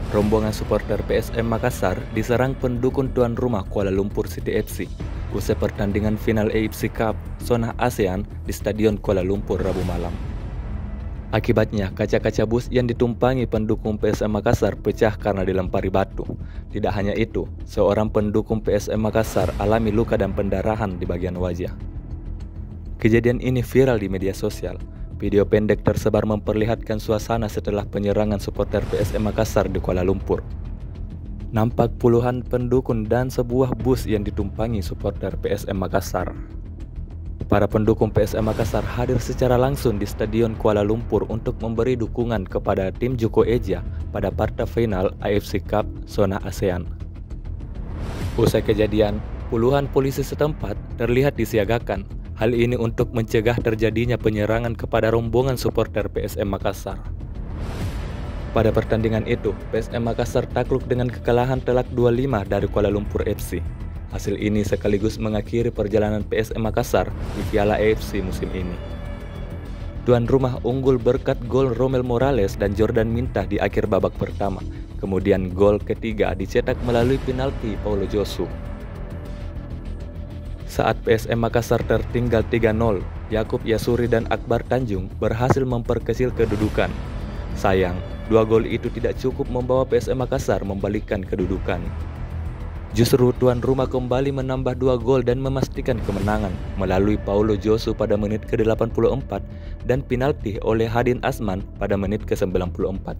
Rombongan supporter PSM Makassar diserang pendukung tuan rumah Kuala Lumpur City FC usai pertandingan final AFC Cup zona ASEAN di Stadion Kuala Lumpur Rabu malam. Akibatnya, kaca-kaca bus yang ditumpangi pendukung PSM Makassar pecah karena dilempari batu. Tidak hanya itu, seorang pendukung PSM Makassar alami luka dan pendarahan di bagian wajah. Kejadian ini viral di media sosial. Video pendek tersebar memperlihatkan suasana setelah penyerangan supporter PSM Makassar di Kuala Lumpur. Nampak puluhan pendukung dan sebuah bus yang ditumpangi supporter PSM Makassar. Para pendukung PSM Makassar hadir secara langsung di Stadion Kuala Lumpur untuk memberi dukungan kepada tim Joko Eja pada partai final AFC Cup zona ASEAN. Usai kejadian, puluhan polisi setempat terlihat disiagakan. Hal ini untuk mencegah terjadinya penyerangan kepada rombongan supporter PSM Makassar. Pada pertandingan itu, PSM Makassar takluk dengan kekalahan telak 2-5 dari Kuala Lumpur FC. Hasil ini sekaligus mengakhiri perjalanan PSM Makassar di Piala AFC musim ini. Tuan rumah unggul berkat gol Romel Morales dan Jordan Mintah di akhir babak pertama. Kemudian gol ketiga dicetak melalui penalti Paulo Josu. Saat PSM Makassar tertinggal 3-0, Yakub Yasuri dan Akbar Tanjung berhasil memperkecil kedudukan. Sayang, dua gol itu tidak cukup membawa PSM Makassar membalikkan kedudukan. Justru tuan rumah kembali menambah 2 gol dan memastikan kemenangan melalui Paulo Josu pada menit ke-84 dan penalti oleh Hadin Asman pada menit ke-94.